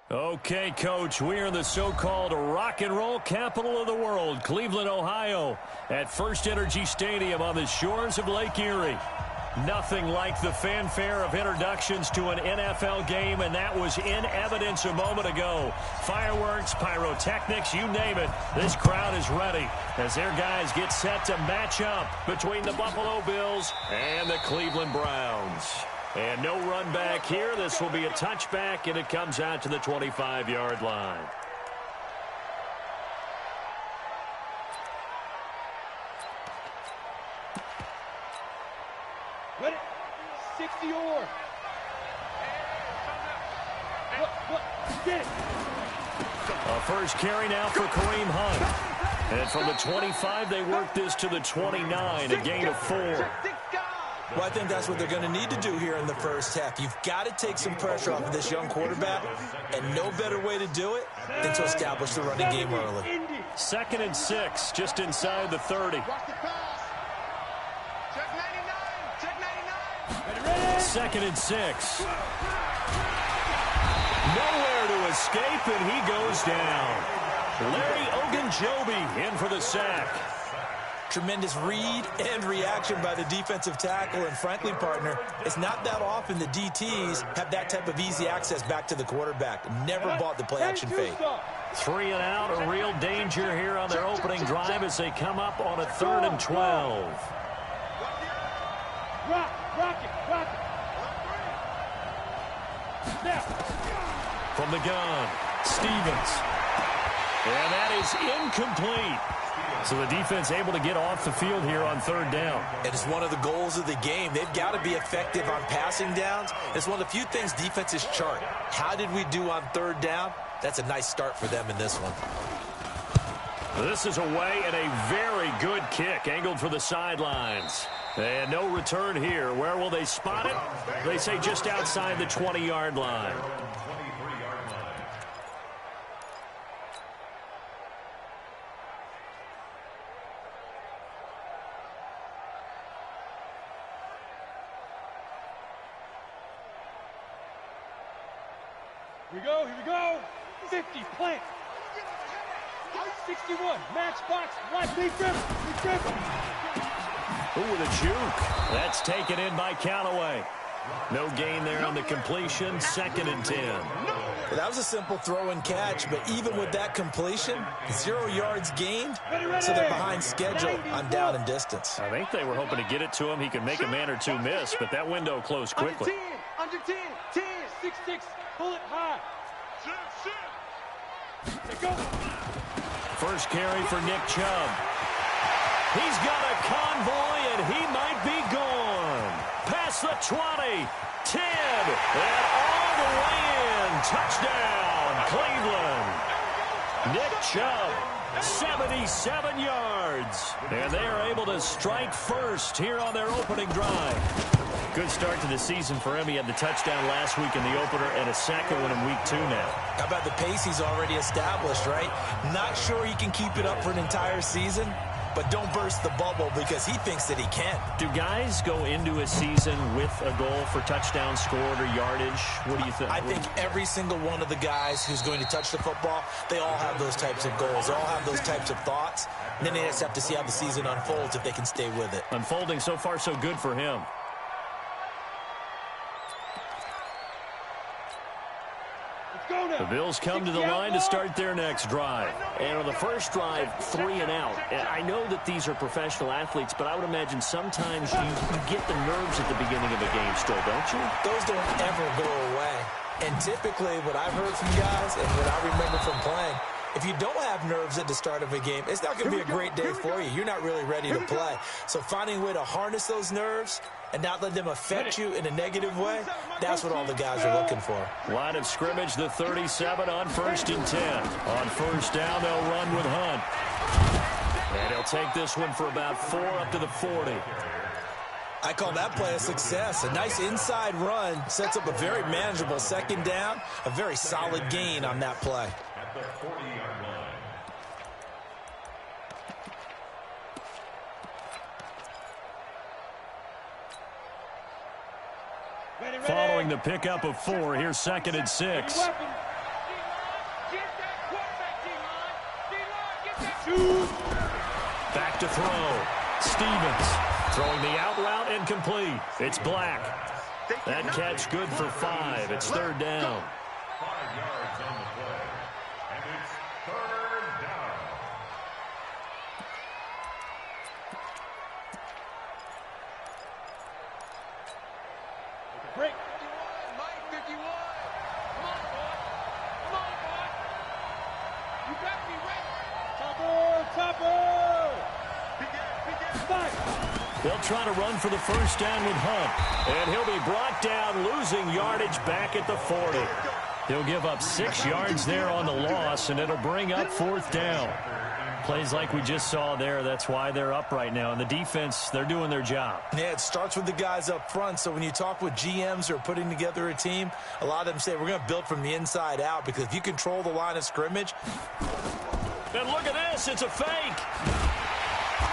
Okay, Coach, we are in the so-called rock and roll capital of the world, Cleveland, Ohio, at First Energy Stadium on the shores of Lake Erie. Nothing like the fanfare of introductions to an NFL game, and that was in evidence a moment ago. Fireworks, pyrotechnics, you name it. This crowd is ready as their guys get set to match up between the Buffalo Bills and the Cleveland Browns. And no run back here. This will be a touchback, and it comes out to the 25-yard line. Ready? 60 or. Get it. A first carry now for Kareem Hunt. And from the 25, they work this to the 29, a gain of 4. Well, I think that's what they're going to need to do here in the first half. You've got to take some pressure off of this young quarterback, and no better way to do it than to establish the running game early. 2nd and 6, just inside the 30. 2nd and 6. Nowhere to escape, and he goes down. Larry Ogunjobi in for the sack. Tremendous read and reaction by the defensive tackle, and frankly, partner, it's not that often the DTs have that type of easy access back to the quarterback. Never bought the play-action fake. 3 and out, a real danger here on their opening drive as they come up on a 3rd and 12. Rock it. Now. From the gun, Stevens. And that is incomplete. So the defense able to get off the field here on 3rd down. And it's one of the goals of the game. They've got to be effective on passing downs. It's one of the few things defenses chart. How did we do on 3rd down? That's a nice start for them in this one. This is away and a very good kick angled for the sidelines. And no return here. Where will they spot it? They say just outside the 20-yard line. Here we go. 50, plant. 61, matchbox, right, Lee Griffin. Ooh, with a juke. That's taken in by Callaway. No gain there on the completion. 2nd and 10. That was a simple throw and catch, but even with that completion, 0 yards gained, so they're behind schedule on down and distance. I think they were hoping to get it to him. He could make a man or two miss, but that window closed quickly. Under 10, 6, pull it high. Go. First carry for Nick Chubb. He's got a convoy, and he might be gone. Past the 20, 10, and all the way in. Touchdown, Cleveland. Nick Chubb, 77 yards. And they are able to strike first here on their opening drive. Good start to the season for him. He had the touchdown last week in the opener and a second one in week 2 now. How about the pace he's already established, right? Not sure he can keep it up for an entire season, but don't burst the bubble because he thinks that he can. Do guys go into a season with a goal for touchdown scored or yardage? What do you think? I think every single one of the guys who's going to touch the football, they all have those types of goals. They all have those types of thoughts. And then they just have to see how the season unfolds if they can stay with it. Unfolding so far so good for him. The Bills come to the line to start their next drive. And on the first drive, 3 and out. And I know that these are professional athletes, but I would imagine sometimes you get the nerves at the beginning of a game still, don't you? Those don't ever go away. And typically what I've heard from guys and what I remember from playing, if you don't have nerves at the start of a game, it's not going to be a great day for you. You're not really ready to play. So finding a way to harness those nerves and not let them affect you in a negative way, that's what all the guys are looking for. Line of scrimmage, the 37 on 1st and 10. On 1st down, they'll run with Hunt. And he'll take this one for about 4 up to the 40. I call that play a success. A nice inside run sets up a very manageable 2nd down, a very solid gain on that play. Following the pickup of 4, here's 2nd and 6. Back to throw. Stevens throwing the out route incomplete. It's Black. That catch good for 5. It's third down. 5 yards on the play. And it's third down. Break. 51, Mike, 51. Come on, boy. Come on, boy. You got me ready. Topper. Back. They'll try to run for the first down with Hunt. And he'll be brought down, losing yardage back at the 40. He'll give up 6 yards there on the loss, and it'll bring up fourth down. Plays like we just saw there, that's why they're up right now. And the defense, they're doing their job. Yeah, it starts with the guys up front. So when you talk with GMs who are putting together a team, a lot of them say we're going to build from the inside out, because if you control the line of scrimmage. And look at this, it's a fake.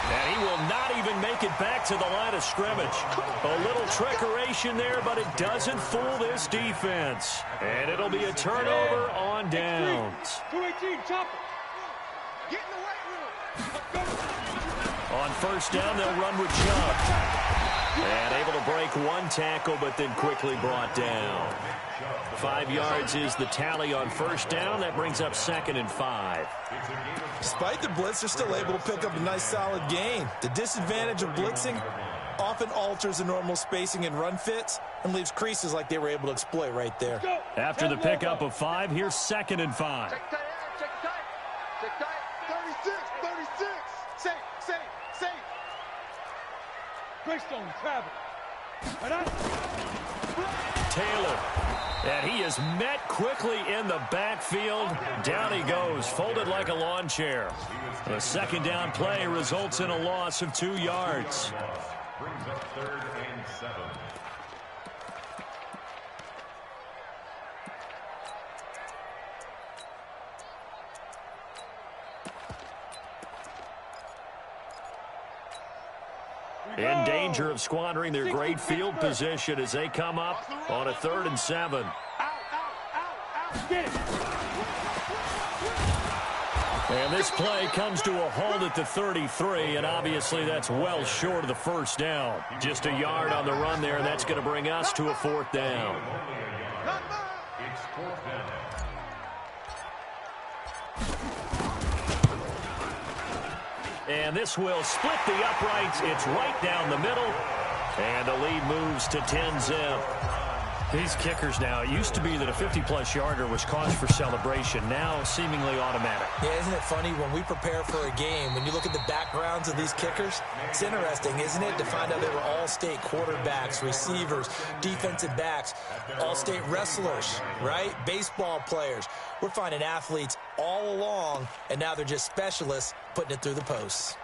And he will not even make it back to the line of scrimmage. A little trickeration there, but it doesn't fool this defense. And it'll be a turnover on downs. 218, Chopper. Get in the weight room. On first down, they'll run with Chubb. And able to break one tackle, but then quickly brought down. 5 yards is the tally on first down. That brings up 2nd and 5. Despite the blitz, they're still able to pick up a nice solid gain. The disadvantage of blitzing often alters the normal spacing and run fits and leaves creases like they were able to exploit right there. After the pickup of 5, here's 2nd and 5. Check tight, check tight. Check tight. 36. Safe. Greystone, travel. Taylor. And he is met quickly in the backfield. Down he goes, folded like a lawn chair. The second down play results in a loss of 2 yards. Brings up 3rd and 7. In danger of squandering their great field position as they come up on a 3rd and 7. Get it. And this play comes to a halt at the 33, and obviously that's well short of the first down. Just a yard on the run there, and that's going to bring us to a 4th down. It's 4th down. And this will split the uprights. It's right down the middle. And the lead moves to 10-zip. These kickers now, it used to be that a 50-plus yarder was cause for celebration. Now seemingly automatic. Yeah, isn't it funny when we prepare for a game, when you look at the backgrounds of these kickers, it's interesting, isn't it, to find out they were all-state quarterbacks, receivers, defensive backs, all-state wrestlers, right? Baseball players. We're finding athletes all along, and now they're just specialists putting it through the posts.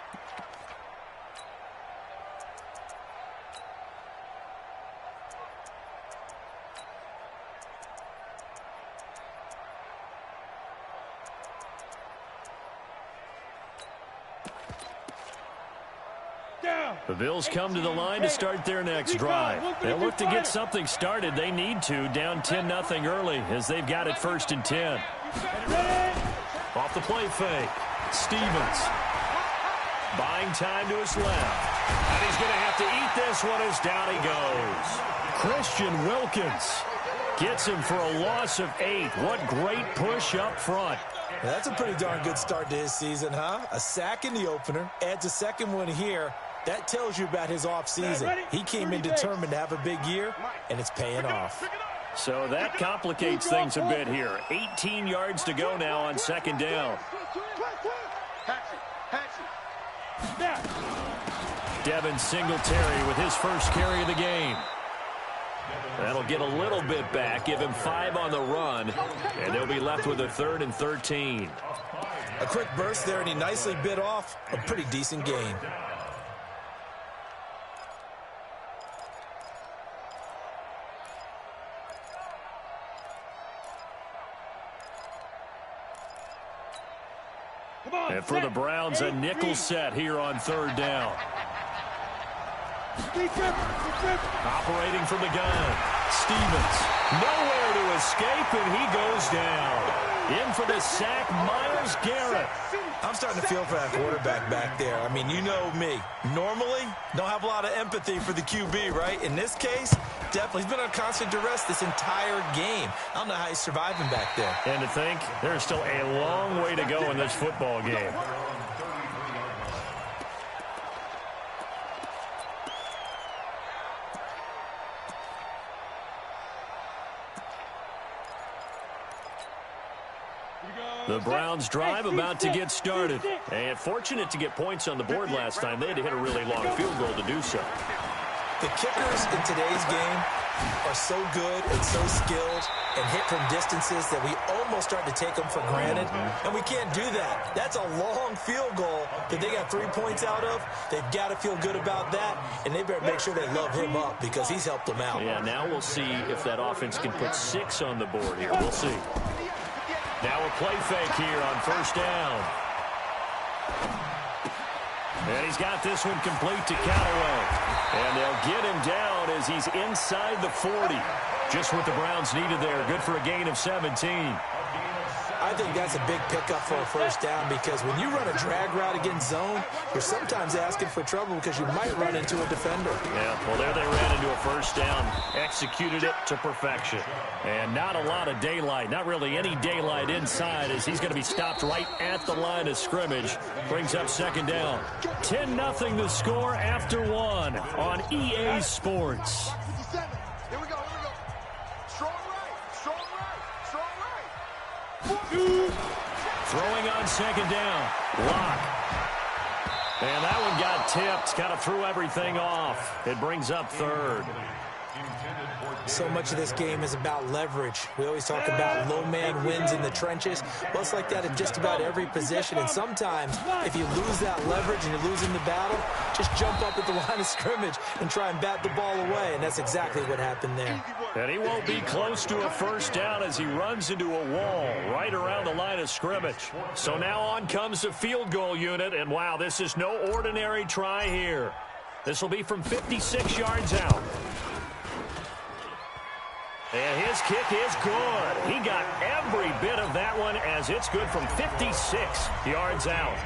The Bills come to the line to start their next drive. They'll look to get something started. They need to, down 10-0 early as they've got it 1st and 10. Off the play fake. Stevens. Buying time to his left. And he's going to have to eat this one as down he goes. Christian Wilkins gets him for a loss of 8. What great push up front. Now, that's a pretty darn good start to his season, huh? A sack in the opener, adds a second one here. That tells you about his offseason. He came in determined to have a big year, and it's paying off. So that complicates things a bit here. 18 yards to go now on 2nd down. Devin Singletary with his first carry of the game. That'll get a little bit back, give him 5 on the run, and they'll be left with a 3rd and 13. A quick burst there, and he nicely bit off a pretty decent gain. And for the Browns, a nickel set here on 3rd down. Operating from the gun. Stevens. Nowhere to escape, and he goes down. In for the sack, Myles Garrett. I'm starting to feel for that quarterback back there. I mean, you know me. Normally, don't have a lot of empathy for the QB, right? In this case, definitely. He's been on constant duress this entire game. I don't know how he's surviving back there. And to think, there's still a long way to go in this football game. The Browns drive about to get started. And fortunate to get points on the board last time. They had to hit a really long field goal to do so. The kickers in today's game are so good and so skilled and hit from distances that we almost start to take them for granted. And we can't do that. That's a long field goal that they got 3 points out of. They've got to feel good about that. And they better make sure they love him up because he's helped them out. Yeah, now we'll see if that offense can put 6 on the board here. We'll see. Now a play fake here on first down. And he's got this one complete to Callaway. And they'll get him down as he's inside the 40. Just what the Browns needed there. Good for a gain of 17. I think that's a big pickup for a first down because when you run a drag route against zone, you're sometimes asking for trouble because you might run into a defender. Yeah, well, there they ran into a first down, executed it to perfection. And not a lot of daylight, not really any daylight inside as he's going to be stopped right at the line of scrimmage. Brings up second down. 10-0 the score after one on EA Sports. Here we go. Strong right, strong right, strong right. Throwing on second down. Lock. And that one got tipped. Kind of threw everything off. It brings up third. So much of this game is about leverage. We always talk about low man wins in the trenches. Well, it's like that in just about every position. And sometimes, if you lose that leverage and you're losing the battle, just jump up at the line of scrimmage and try and bat the ball away. And that's exactly what happened there. And he won't be close to a first down as he runs into a wall right around the line of scrimmage. So now on comes the field goal unit. And wow, this is no ordinary try here. This will be from 56 yards out. And his kick is good. He got every bit of that one as it's good from 56 yards out.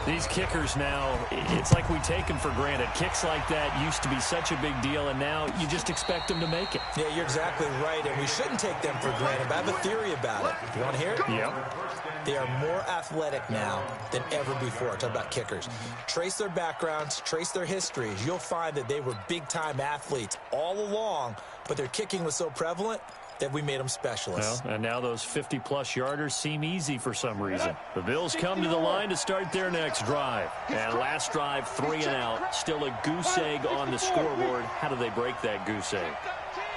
These kickers now, it's like we take them for granted. Kicks like that used to be such a big deal, and now you just expect them to make it. Yeah, you're exactly right, and we shouldn't take them for granted. But I have a theory about it. You want to hear it? Yep. They are more athletic now than ever before. Talk about kickers. Trace their backgrounds, trace their histories. You'll find that they were big-time athletes all along, but their kicking was so prevalent that we made them specialists. Well, and now those 50-plus yarders seem easy for some reason. The Bills come to the line to start their next drive. And last drive, 3 and out. Still a goose egg on the scoreboard. How do they break that goose egg?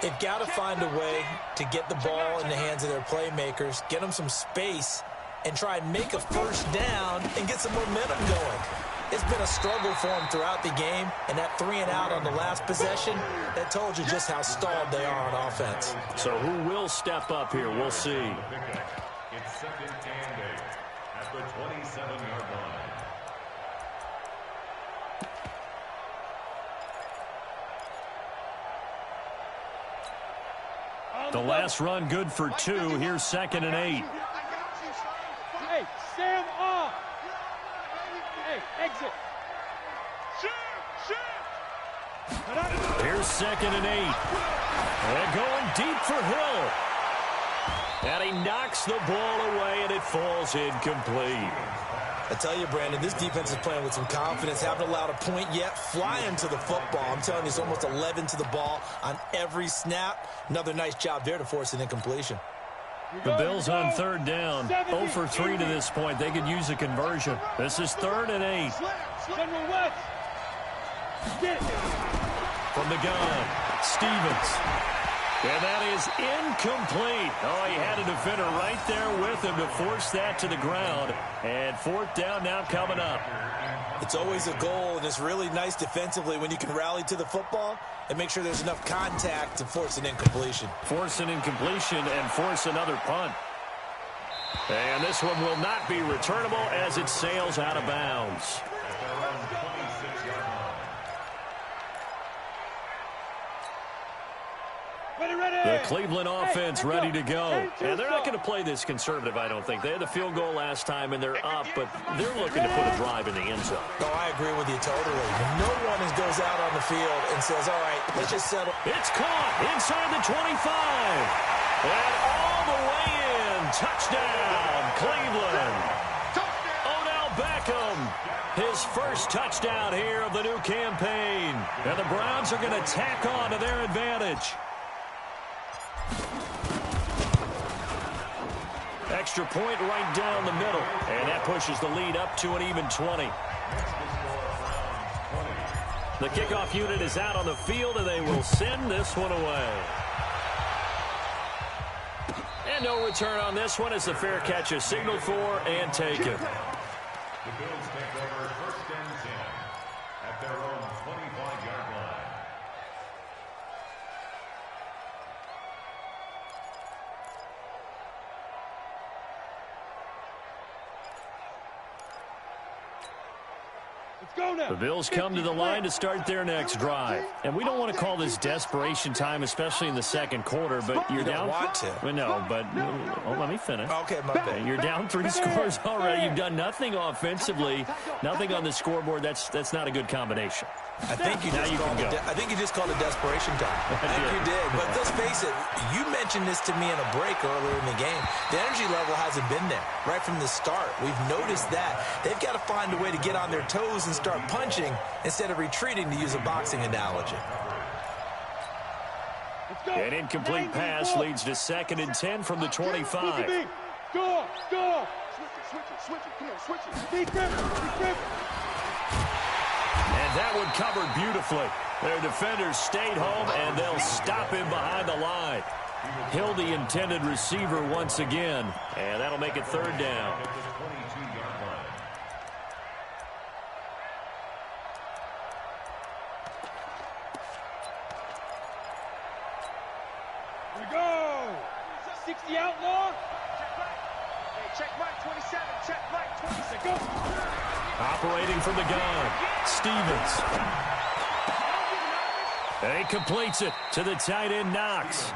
They've got to find a way to get the ball in the hands of their playmakers, get them some space, and try and make a first down and get some momentum going. It's been a struggle for them throughout the game, and that 3 and out on the last possession, that told you just how stalled they are on offense. So who will step up here? We'll see. It's second and 8 at the 27-yard line. The last run good for 2. Here's second and 8. Hey, Sam off. Hey, exit. Here's second and 8. And going deep for Hill. And he knocks the ball away, and it falls incomplete. I tell you, Brandon, this defense is playing with some confidence. Haven't allowed a point yet. Flying to the football. I'm telling you, it's almost 11 to the ball on every snap. Another nice job there to force an incompletion. The Bills on third down. 0 for 3 to this point. They could use a conversion. This is third and 8. From the gun, Stevens. And that is incomplete. Oh, he had a defender right there with him to force that to the ground. And fourth down now coming up. It's always a goal, and it's really nice defensively when you can rally to the football and make sure there's enough contact to force an incompletion. Force an incompletion and force another punt. And this one will not be returnable as it sails out of bounds. The Cleveland offense ready to go. And they're not going to play this conservative, I don't think. They had the field goal last time, and they're up, but they're looking to put a drive in the end zone. Oh, I agree with you totally. No one goes out on the field and says, all right, let's just settle. It's caught inside the 25. And all the way in. Touchdown, Cleveland. Odell Beckham. His first touchdown here of the new campaign. And the Browns are going to tack on to their advantage. Extra point right down the middle. And that pushes the lead up to an even 20. The kickoff unit is out on the field, and they will send this one away. And no return on this one as the fair catch is signaled for and taken. The Bills take over 1st and 10 at their own 25-yard line. The Bills come to the line to start their next drive. And we don't want to call this desperation time, especially in the second quarter, but you're down. Want to. Well, no, but let me finish. Okay, my bad. You're down 3 scores already. You've done nothing offensively, nothing on the scoreboard. That's not a good combination. I think you just called it desperation time. I think you did. But let's face it, you mentioned this to me in a break earlier in the game. The energy level hasn't been there right from the start. We've noticed that. They've got to find a way to get on their toes and start punching instead of retreating, to use a boxing analogy. An incomplete pass leads to 2nd and 10 from the 25. Go. Switch it. Come on, switch it. Be grip. And that one covered beautifully. Their defenders stayed home, and they'll stop him behind the line. Hill, the intended receiver once again, and that'll make it 3rd down. Here we go. 60 outlaw. Check Mike 27. Check Mike 26. Go. Operating from the gun, Stevens. And he completes it to the tight end, Knox.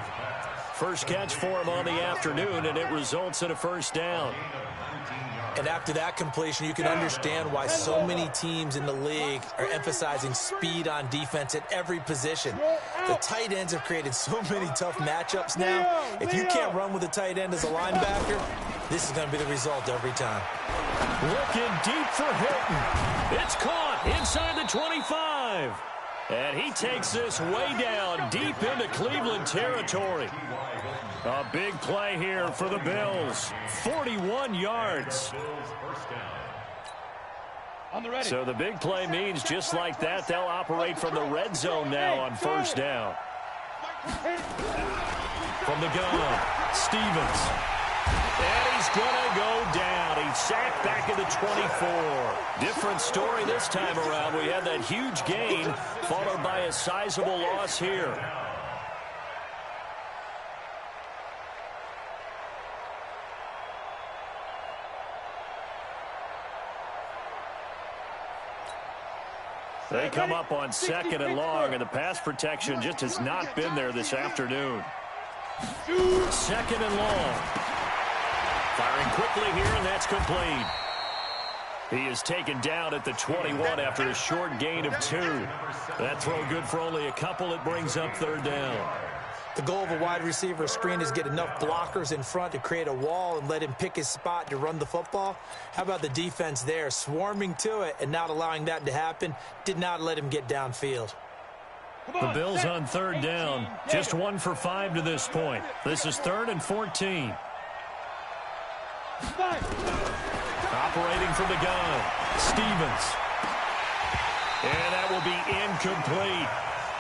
First catch for him on the afternoon, and it results in a 1st down. And after that completion, you can understand why so many teams in the league are emphasizing speed on defense at every position. The tight ends have created so many tough matchups now. If you can't run with a tight end as a linebacker, this is going to be the result every time. Looking deep for Hilton. It's caught inside the 25. And he takes this way down deep into Cleveland territory. A big play here for the Bills. 41 yards. So the big play means just like that, they'll operate from the red zone now on 1st down. From the gun, Stevens. And he's going to go down. He's sacked back at the 24. Different story this time around. We had that huge gain followed by a sizable loss here. They come up on 2nd and long, and the pass protection just has not been there this afternoon. 2nd and long. Firing quickly here, and that's complete. He is taken down at the 21 after a short gain of 2. That throw good for only a couple. It brings up 3rd down. The goal of a wide receiver screen is get enough blockers in front to create a wall and let him pick his spot to run the football. How about the defense there, swarming to it and not allowing that to happen? Did not let him get downfield. The Bills on 3rd down. Just 1 for 5 to this point. This is 3rd and 14. Operating from the gun, Stevens. And that will be incomplete.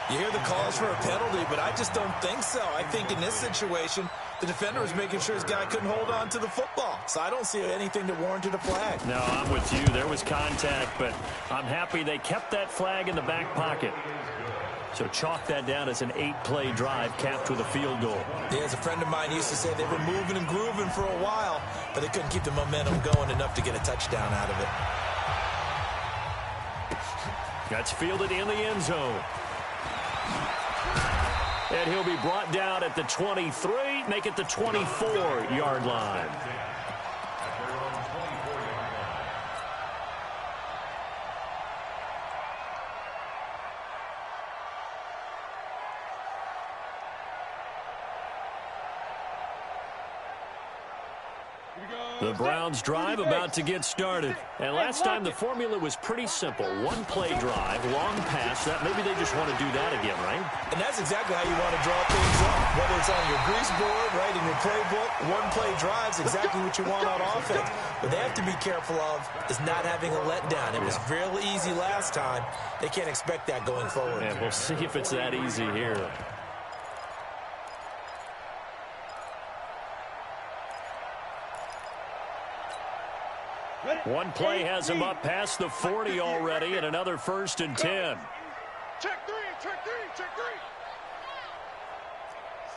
You hear the calls for a penalty, but I just don't think so. I think in this situation, the defender was making sure his guy couldn't hold on to the football. So I don't see anything that warranted a flag. No, I'm with you. There was contact, but I'm happy they kept that flag in the back pocket. So chalk that down as an 8-play drive capped with a field goal. Yeah, as a friend of mine used to say, they were moving and grooving for a while, but they couldn't keep the momentum going enough to get a touchdown out of it. That's fielded in the end zone. And he'll be brought down at the 23, make it the 24-yard line. The Browns drive about to get started. And last time the formula was pretty simple. One play drive, long pass. That maybe they just want to do that again, right? And that's exactly how you want to draw things up. Whether it's on your grease board, right, in your playbook, one play drive's exactly what you want on offense. What they have to be careful of is not having a letdown. It was real easy last time. They can't expect that going forward. And we'll see if it's that easy here. One play has him up past the 40 already, and another 1st and 10. Check three, check three, check three.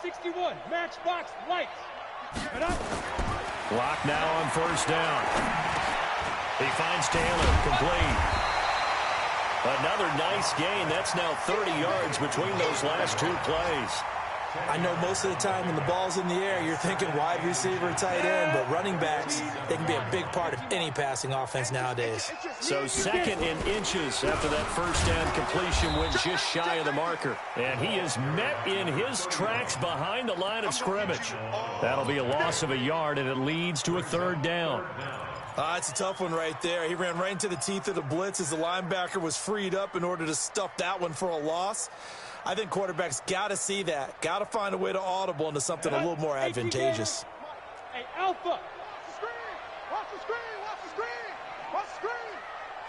61, matchbox lights. Clock now on 1st down. He finds Taylor, complete. Another nice gain. That's now 30 yards between those last 2 plays. I know most of the time when the ball's in the air, you're thinking wide receiver, tight end, but running backs, they can be a big part of any passing offense nowadays. So 2nd and inches after that 1st down completion went just shy of the marker. And he is met in his tracks behind the line of scrimmage. That'll be a loss of a yard, and it leads to a 3rd down. It's a tough one right there. He ran right into the teeth of the blitz as the linebacker was freed up in order to stuff that one for a loss. I think quarterbacks got to see that. Got to find a way to audible into something a little more advantageous. Hey, Alpha. Screen. Watch the screen. Watch the screen. Watch the screen.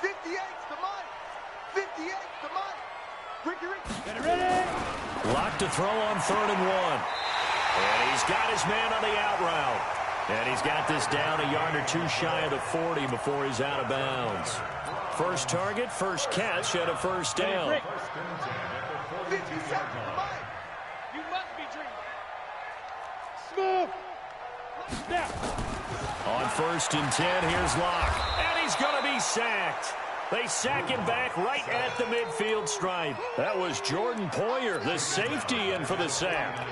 58's the money. 58's the money. Get it ready. Locked to throw on 3rd and 1. And he's got his man on the out route. And he's got this down a yard or 2 shy of the 40 before he's out of bounds. First target, first catch at a 1st down. 50 seconds. You must be dreaming. Smooth. Now. On 1st and 10, here's Locke. And he's going to be sacked. They sack him back right at the midfield stripe. That was Jordan Poyer, the safety, in for the sack.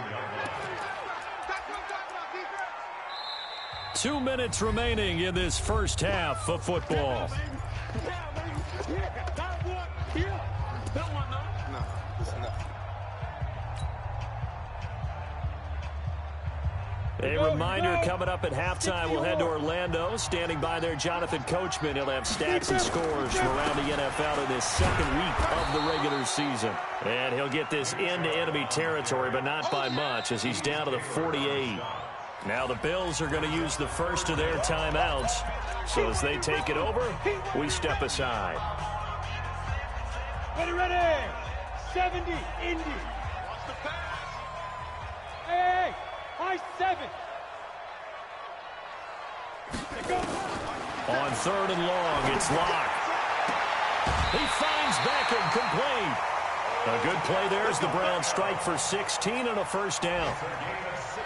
2 minutes remaining in this first half of football. A reminder, coming up at halftime, we'll head to Orlando. Standing by there, Jonathan Coachman. He'll have stats and scores from around the NFL in this 2nd week of the regular season. And he'll get this into enemy territory, but not by much, as he's down to the 48. Now the Bills are going to use the first of their timeouts. So as they take it over, we step aside. Ready. 70, Indy. Watch the pass. Hey. High 7. On 3rd and long, it's Locke. He finds Beckham, complete. A good play there as the Browns strike for 16 and a 1st down.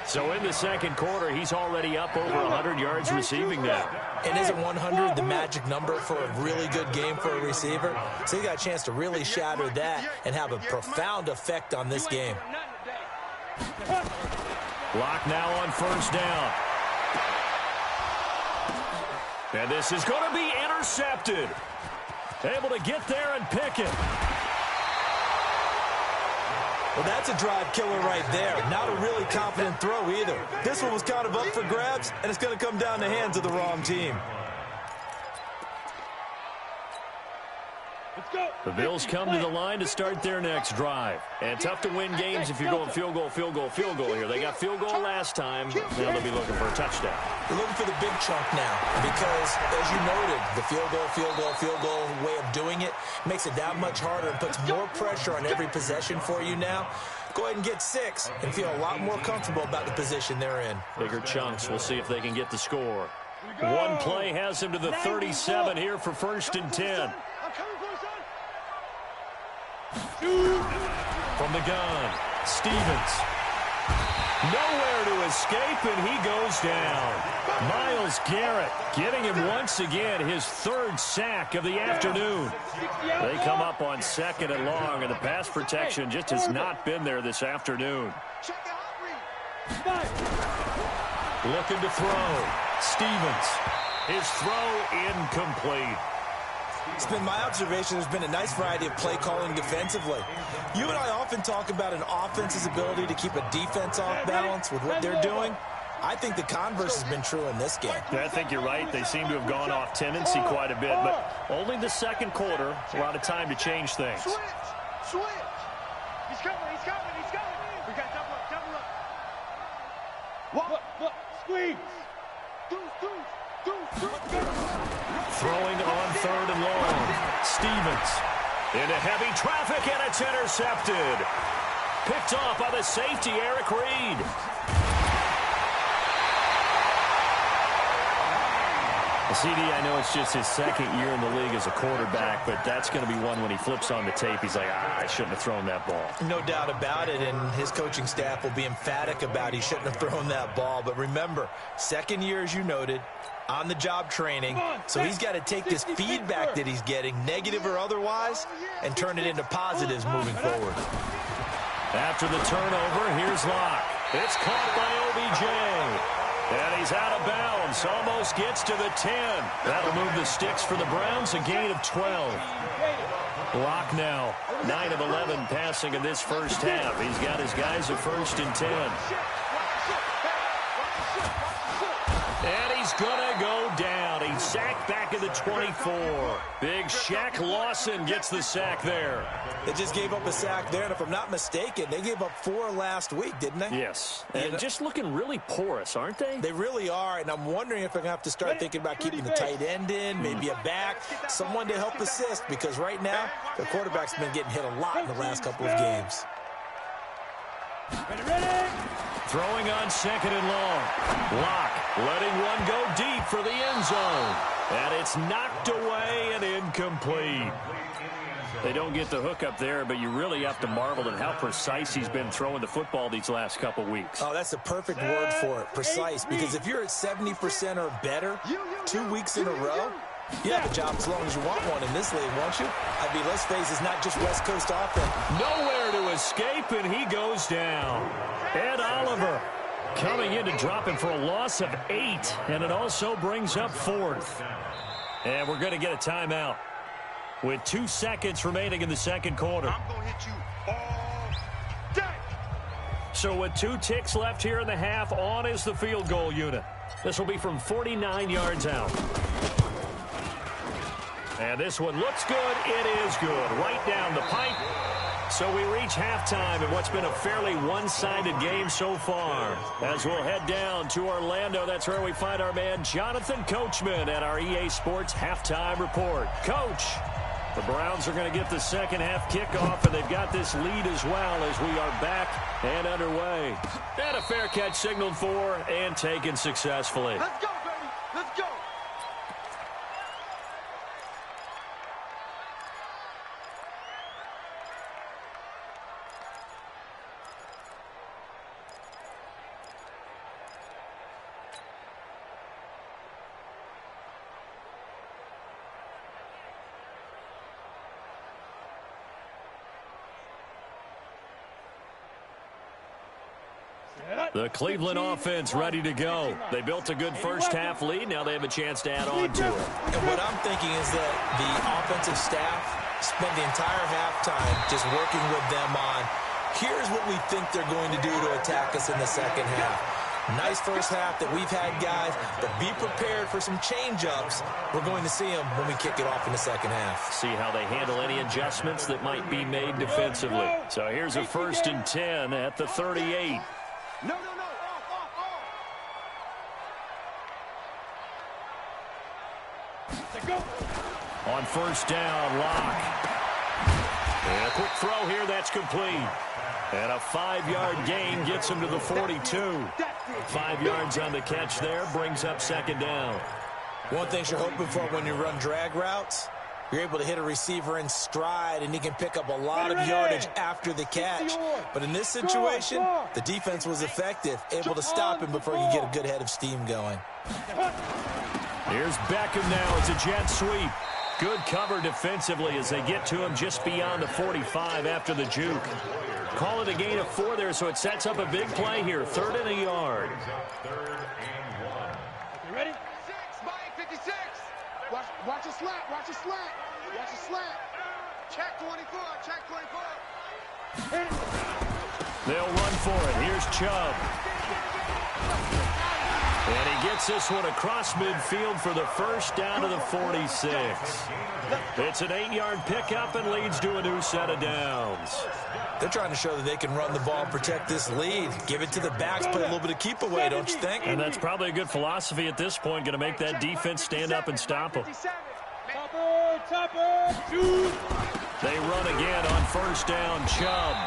So in the 2nd quarter, he's already up over 100 yards receiving now. And isn't 100 the magic number for a really good game for a receiver? So he got a chance to really shatter that and have a profound effect on this game. Locke now on 1st down. And this is going to be intercepted. Able to get there and pick it. Well, that's a drive killer right there. Not a really confident throw either. This one was kind of up for grabs, and it's going to come down the hands of the wrong team. The Bills come to the line to start their next drive. And tough to win games if you're going field goal here. They got field goal last time. Now they'll be looking for a touchdown. They're looking for the big chunk now because, as you noted, the field goal way of doing it makes it that much harder and puts more pressure on every possession for you now. Go ahead and get 6 and feel a lot more comfortable about the position they're in. Bigger chunks. We'll see if they can get the score. One play has him to the 37 here for 1st and 10. From the gun, Stevens. Nowhere to escape, and he goes down. Myles Garrett getting him once again his third sack of the afternoon. They come up on 2nd and long, and the pass protection just has not been there this afternoon. Looking to throw. Stevens. His throw incomplete. It's been my observation there's been a nice variety of play calling defensively. You and I often talk about an offense's ability to keep a defense off balance with what they're doing. I think the converse has been true in this game. Yeah, I think you're right. They seem to have gone off tendency quite a bit, but only the second quarter. A lot of time to change things. Switch. He's coming. We got double up. Look. Squeeze. Throwing on 3rd and long. Stevens into heavy traffic, and it's intercepted. Picked off by the safety, Eric Reed. CD, I know it's just his 2nd year in the league as a quarterback, but that's going to be one when he flips on the tape. He's like, I shouldn't have thrown that ball. No doubt about it, and his coaching staff will be emphatic about he shouldn't have thrown that ball. But remember, 2nd year, as you noted, on-the-job training, so he's got to take this feedback that he's getting, negative or otherwise, and turn it into positives moving forward. After the turnover, here's Locke. It's caught by OBJ. And he's out of bounds. Almost gets to the 10. That'll move the sticks for the Browns, a gain of 12. Locke now, 9 of 11 passing in this first half. He's got his guys at 1st and 10. And he's going to go down. He's sacked back at the 24. Big Shaq Lawson gets the sack there. They just gave up a sack there, and if I'm not mistaken, they gave up 4 last week, didn't they? Yes, and just looking really porous, aren't they? They really are, and I'm wondering if they're going to have to start thinking about keeping the tight end in, maybe a back, someone to help assist, because right now, the quarterback's been getting hit a lot in the last couple of games. Throwing on 2nd and long. Locke letting one go deep for the end zone. And it's knocked away and incomplete. They don't get the hook up there, but you really have to marvel at how precise he's been throwing the football these last couple weeks. Oh, that's the perfect word for it, precise, because if you're at 70% or better 2 weeks in a row, you have a job as long as you want one in this league, won't you? I mean, let's face it, it's not just West Coast offense. Nowhere to escape, and he goes down. Ed Oliver coming in to drop him for a loss of 8, and it also brings up 4th. And we're going to get a timeout with 2 seconds remaining in the second quarter. I'm going to hit you all day. So with 2 ticks left here in the half, on is the field goal unit. This will be from 49 yards out. And this one looks good. It is good. Right down the pipe. So we reach halftime in what's been a fairly one-sided game so far. As we'll head down to Orlando, that's where we find our man Jonathan Coachman at our EA Sports Halftime Report. Coach, the Browns are going to get the second half kickoff, and they've got this lead as well as we are back and underway. And a fair catch signaled for and taken successfully. Let's go, baby. Let's go. The Cleveland offense ready to go. They built a good first half lead. Now they have a chance to add on to it. And what I'm thinking is that the offensive staff spent the entire halftime just working with them on, here's what we think they're going to do to attack us in the second half. Nice first half that we've had, guys, but be prepared for some change-ups. We're going to see them when we kick it off in the second half. See how they handle any adjustments that might be made defensively. So here's a 1st and 10 at the 38. No. Off. On 1st down, Locke. And a quick throw here, that's complete. And a 5-yard gain gets him to the 42. 5 yards on the catch there, brings up 2nd down. One thing you're hoping for when you run drag routes, You're able to hit a receiver in stride, and he can pick up a lot of yardage after the catch. But in this situation, the defense was effective, able to stop him before he could get a good head of steam going. Here's Beckham now. It's a jet sweep. Good cover defensively as they get to him just beyond the 45 after the juke. Call it a gain of 4 there, so it sets up a big play here. 3rd and a yard. You ready? 6 by 56. Watch a slant. Watch a slant. Watch a slant. Check 24. Check 24. They'll run for it. Here's Chubb. And he gets this one across midfield for the first down to the 46. It's an 8-yard pickup and leads to a new set of downs. They're trying to show that they can run the ball and protect this lead. Give it to the backs, play a little bit of keep away, don't you think? And that's probably a good philosophy at this point, going to make that defense stand up and stop them. They run again on first down, Chubb.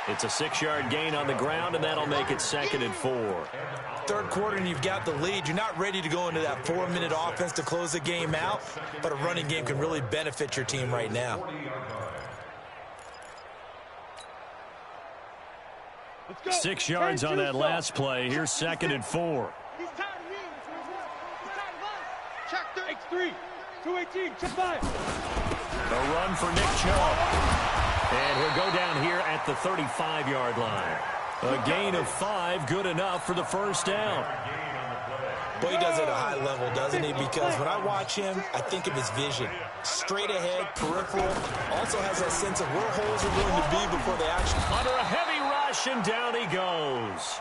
It's a 6-yard gain on the ground, and that'll make it 2nd and 4. Third quarter, and you've got the lead. You're not ready to go into that 4-minute offense to close the game out, but a running game can really benefit your team right now. 6 yards on that last play. Here's 2nd and 4. He's tired of you. He's tired of us. Check 3. 218. Check 5. A run for Nick Chubb. And he'll go down here at the 35-yard line. A gain of 5, good enough for the first down. Boy, he does it at a high level, doesn't he? Because when I watch him, I think of his vision. Straight ahead, peripheral. Also has that sense of where holes are going to be before they actually... Under a heavy rush, and down he goes.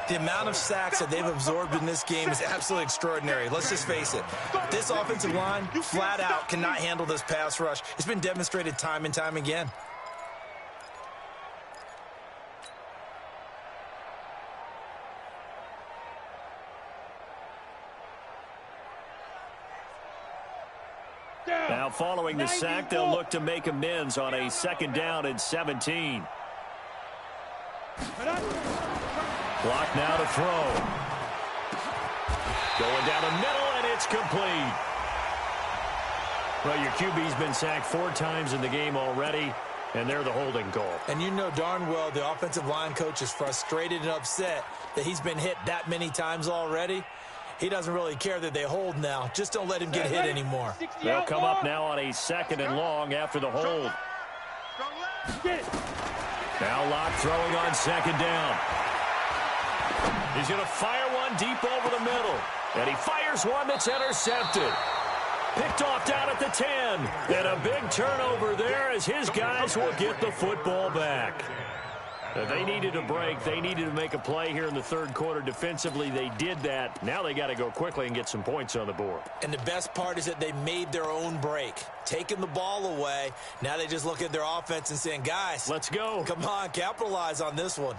The amount of sacks that they've absorbed in this game is absolutely extraordinary. Let's just face it. This offensive line, flat out, cannot handle this pass rush. It's been demonstrated time and time again. Now following the sack, they'll look to make amends on a 2nd down and 17. Clock now to throw. Going down the middle, and it's complete. Well, your QB's been sacked 4 times in the game already, and they're the holding call. And you know darn well the offensive line coach is frustrated and upset that he's been hit that many times already. He doesn't really care that they hold now. Just don't let him get hit anymore. They'll come up now on a 2nd and long after the hold. Now Locke throwing on 2nd down. He's going to fire one deep over the middle. And he fires one that's intercepted. Picked off down at the 10. And a big turnover there as his guys will get the football back. They needed a break. They needed to make a play here in the 3rd quarter. Defensively, they did that. Now they got to go quickly and get some points on the board. And the best part is that they made their own break. Taking the ball away. Now they just look at their offense and saying, guys, let's go. Come on, capitalize on this one.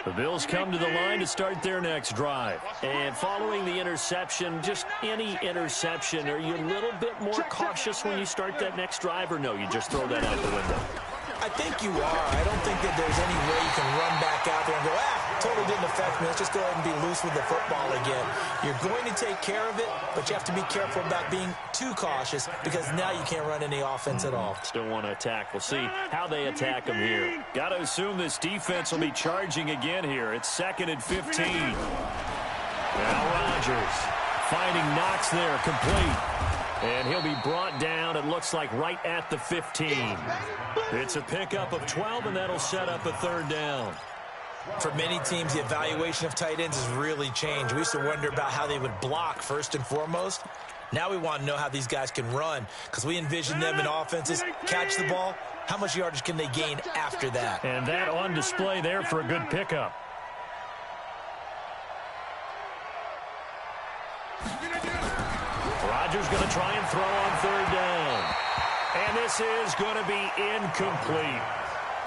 The Bills come to the line to start their next drive. And following the interception, just any interception, are you a little bit more cautious when you start that next drive, or no, you just throw that out the window? I think you are. I don't think that there's any way you can run back out there and go, totally didn't affect me. Let's just go ahead and be loose with the football again. You're going to take care of it, but you have to be careful about being too cautious because now you can't run any offense at all. Still want to attack. We'll see how they attack them here. Got to assume this defense will be charging again here. It's 2nd and 15. Now Rodgers finding Knox there, complete. And he'll be brought down, it looks like, right at the 15. It's a pickup of 12, and that'll set up a 3rd down. For many teams, the evaluation of tight ends has really changed. We used to wonder about how they would block first and foremost. Now we want to know how these guys can run because we envision them in offenses, catch the ball. How much yardage can they gain after that? And that on display there for a good pickup. Rodgers going to try and throw on 3rd down. And this is going to be incomplete.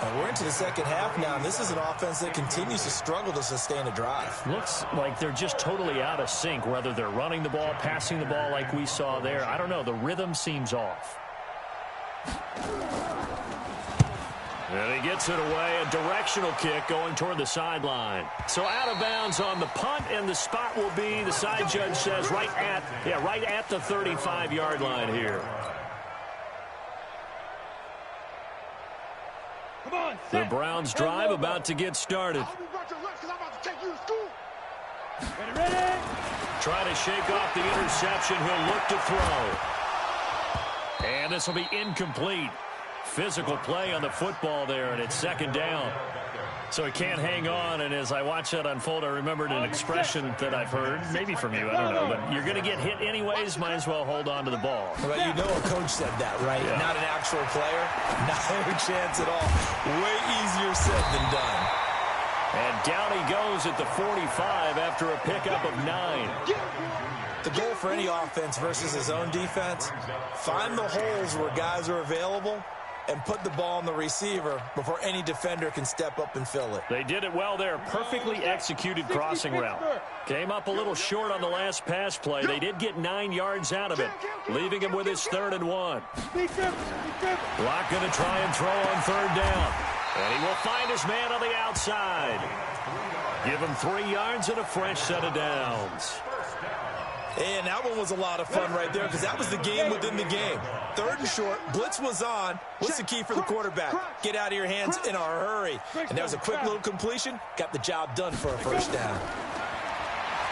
And we're into the 2nd half now, and this is an offense that continues to struggle to sustain a drive. Looks like they're just totally out of sync, whether they're running the ball, passing the ball like we saw there. I don't know. The rhythm seems off. And he gets it away, a directional kick going toward the sideline. So out of bounds on the punt, and the spot will be, the side judge says, right at the 35-yard line here. The Browns drive about to get started. Trying to shake off the interception. He'll look to throw. And this will be incomplete. Physical play on the football there, and it's second down. So he can't hang on, and as I watch that unfold, I remembered an expression that I've heard, maybe from you, I don't know, but you're going to get hit anyways, might as well hold on to the ball. Well, you know a coach said that, right? Yeah. Not an actual player. Not a chance at all. Way easier said than done. And down he goes at the 45 after a pickup of 9. The goal for any offense versus his own defense, find the holes where guys are available and put the ball on the receiver before any defender can step up and fill it. They did it well there. Perfectly executed crossing route. Came up a little short on the last pass play. They did get 9 yards out of it, leaving him with his 3rd and 1. Locke going to try and throw on 3rd down. And he will find his man on the outside. Give him 3 yards and a fresh set of downs. And that one was a lot of fun right there because that was the game within the game. 3rd and short, blitz was on. What's the key for the quarterback? Get out of your hands in a hurry. And that was a quick little completion. Got the job done for a first down.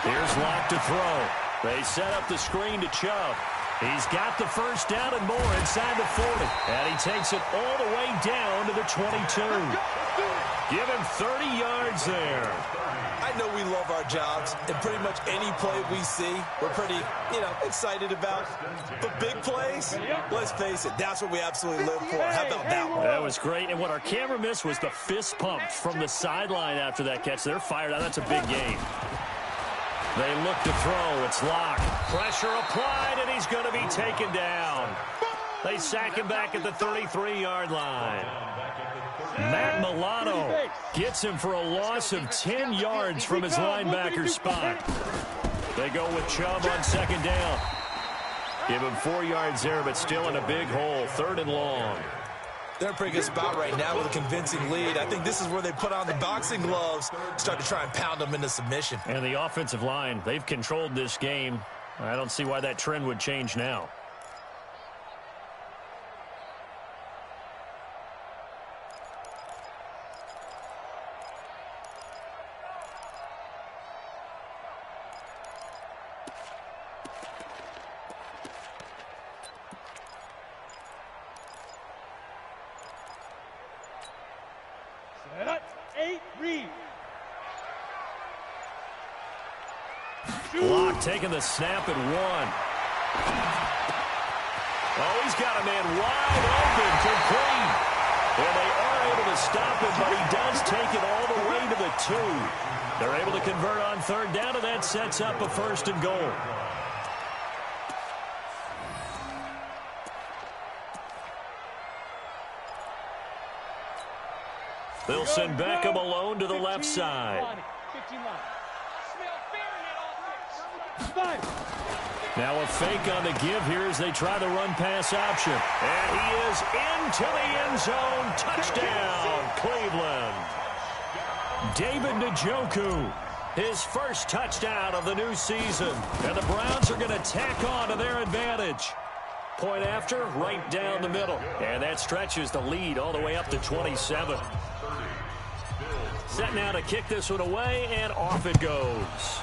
Here's Locke to throw. They set up the screen to Chubb. He's got the first down and more inside the 40. And he takes it all the way down to the 22. Give him 30 yards there. I know we love our jobs, and pretty much any play we see, we're pretty, excited about. But big plays, let's face it, that's what we absolutely live for. How about that one? That was great, and what our camera missed was the fist pump from the sideline after that catch. They're fired out. That's a big game. They look to throw. It's Locke. Pressure applied, and he's going to be taken down. They sack him back at the 33-yard line. Matt Milano gets him for a loss of 10 yards from his linebacker spot. They go with Chubb on 2nd down. Give him 4 yards there, but still in a big hole. 3rd and long. They're in a pretty good spot right now with a convincing lead. I think this is where they put on the boxing gloves, start to try and pound them into submission. And the offensive line, they've controlled this game. I don't see why that trend would change now. Locke taking the snap at 1. Oh, he's got a man wide open, complete. And they are able to stop him, but he does take it all the way to the 2. They're able to convert on 3rd down, and that sets up a 1st and goal. They'll send Beckham alone to the left side. Now a fake on the give here as they try the run-pass option. And he is into the end zone. Touchdown, Cleveland. David Njoku, his first touchdown of the new season. And the Browns are going to tack on to their advantage. Point after, right down the middle. And that stretches the lead all the way up to 27. Set now to kick this one away, and off it goes.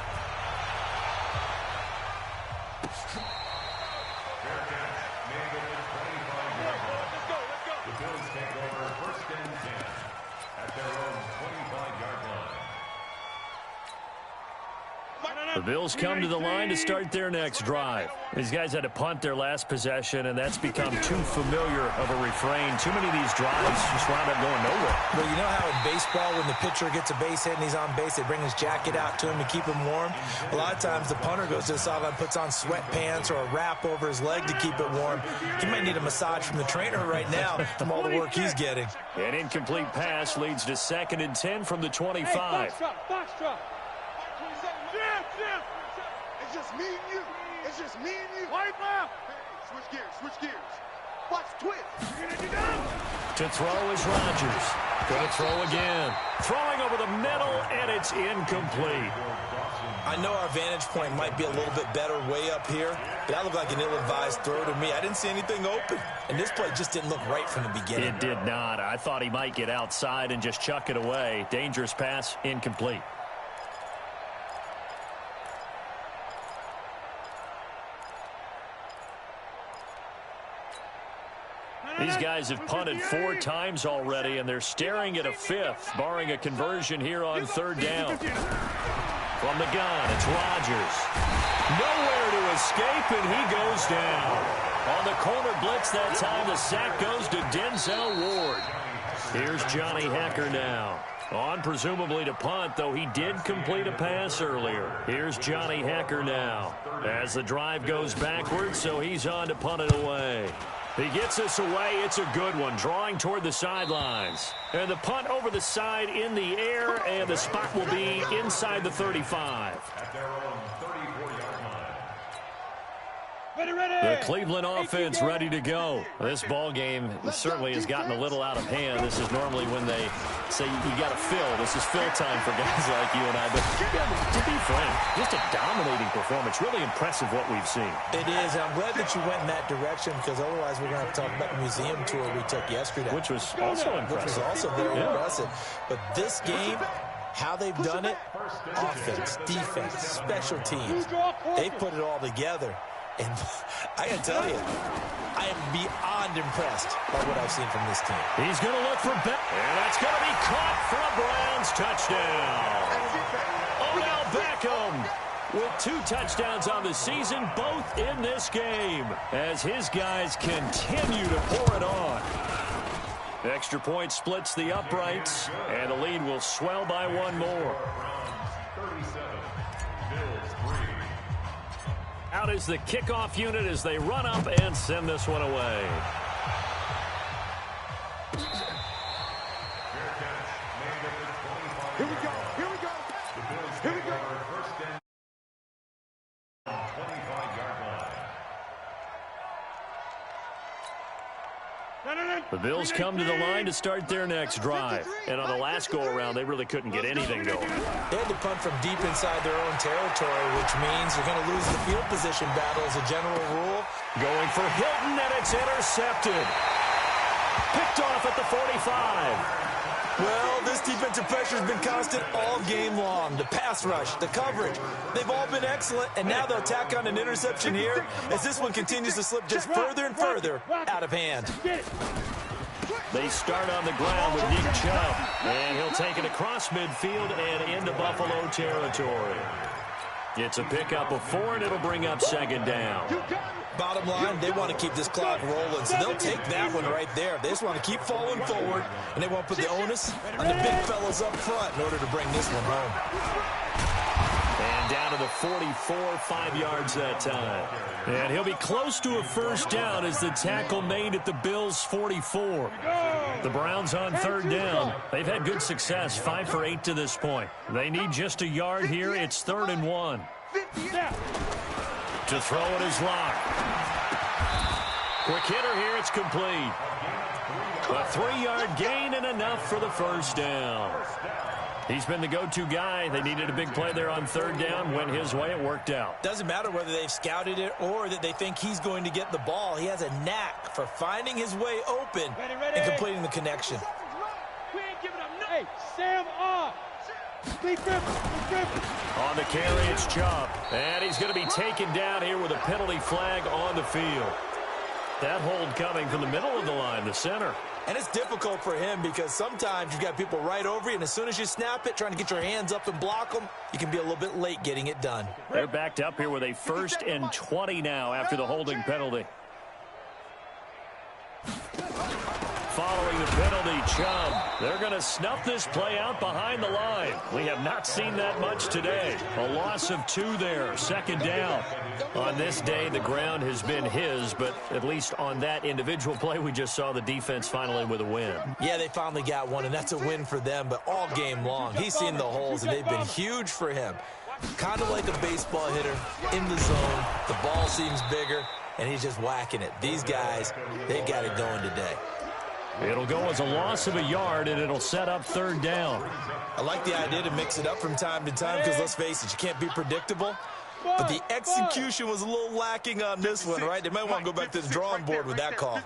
The Bills come to the line to start their next drive. These guys had to punt their last possession, and that's become too familiar of a refrain. Too many of these drives just wound up going nowhere. Well, you know how in baseball, when the pitcher gets a base hit and he's on base, they bring his jacket out to him to keep him warm? A lot of times the punter goes to the sideline, puts on sweatpants or a wrap over his leg to keep it warm. He might need a massage from the trainer right now from all the work he's getting. An incomplete pass leads to 2nd and 10 from the 25. Box drop. It's just me and you. It's just me and you. Wipe out. Switch gears. Watch twist. To throw is Rodgers. Going to throw again. Throwing over the middle, and it's incomplete. I know our vantage point might be a little bit better way up here, but that looked like an ill-advised throw to me. I didn't see anything open, and this play just didn't look right from the beginning. It did not. I thought he might get outside and just chuck it away. Dangerous pass, incomplete. These guys have punted 4 times already, and they're staring at a 5th, barring a conversion here on 3rd down. From the gun, it's Rodgers. Nowhere to escape, and he goes down. On the corner blitz that time, the sack goes to Denzel Ward. Here's Johnny Hacker now. On presumably to punt, though he did complete a pass earlier. Here's Johnny Hacker now. As the drive goes backwards, so he's on to punt it away. He gets this away. It's a good one, drawing toward the sidelines. And the punt over the side in the air, and the spot will be inside the 35. At their own 34-yard line. The Cleveland offense ready to go. This ball game certainly has gotten a little out of hand. This is normally when they say you got to fill. This is fill time for guys like you and I. But to be frank, just a dominating performance. Really impressive what we've seen. It is. I'm glad that you went in that direction, because otherwise we're going to have to talk about the museum tour we took yesterday. Which was also impressive. Which was also very impressive. But this game, how they've done it, offense, defense, special teams, they've put it all together. And I got to tell you, I am beyond impressed by what I've seen from this team. He's going to look for Beck, and that's going to be caught for a Browns touchdown. Odell Beckham with 2 touchdowns on the season, both in this game, as his guys continue to pour it on. Extra point splits the uprights, and the lead will swell by 1 more. Out is the kickoff unit as they run up and send this one away. Here we go. Here we go. Here we go. First and 25-yard line. The Bills come to the line to start their next drive. And on the last go-around, they really couldn't get anything going. They had to punt from deep inside their own territory, which means they're going to lose the field position battle as a general rule. Going for Hilton, and it's intercepted. Picked off at the 45. Well, this defensive pressure has been constant all game long. The pass rush, the coverage, they've all been excellent, and now they'll tack on an interception here as this one continues to slip just further and further out of hand. They start on the ground with Nick Chubb, and he'll take it across midfield and into Buffalo territory. It's a pickup of 4, and it'll bring up 2nd down. Bottom line, they want to keep this clock rolling, so they'll take that one right there. They just want to keep falling forward, and they want to put the onus on the big fellas up front in order to bring this one home. And down to the 44, 5 yards that time. And he'll be close to a first down as the tackle made at the Bills' 44. The Browns on 3rd down. They've had good success, 5 for 8 to this point. They need just a yard here. It's 3rd and 1. To throw it is Locke. Quick hitter here, it's complete. A 3-yard gain and enough for the first down. He's been the go-to guy. They needed a big play there on 3rd down. Went his way, it worked out. Doesn't matter whether they've scouted it or that they think he's going to get the ball. He has a knack for finding his way open and completing the connection. We ain't giving up. Hey, Sam off. On the carry, it's Chubb. And he's going to be taken down here with a penalty flag on the field. That hold coming from the middle of the line, the center. And it's difficult for him because sometimes you've got people right over you, and as soon as you snap it, trying to get your hands up and block them, you can be a little bit late getting it done. They're backed up here with a 1st and 20 now after the holding penalty. Following the penalty, Chubb. They're going to snuff this play out behind the line. We have not seen that much today. A loss of 2 there, 2nd down. On this day, the ground has been his, but at least on that individual play, we just saw the defense finally with a win. Yeah, they finally got one, and that's a win for them, but all game long, he's seen the holes, and they've been huge for him. Kind of like a baseball hitter in the zone. The ball seems bigger. and he's just whacking it. These guys, they got it going today. It'll go as a loss of a yard, and it'll set up third down. I like the idea to mix it up from time to time because, let's face it, you can't be predictable. But the execution was a little lacking on this one, right? They might want to go back to the drawing board with that call.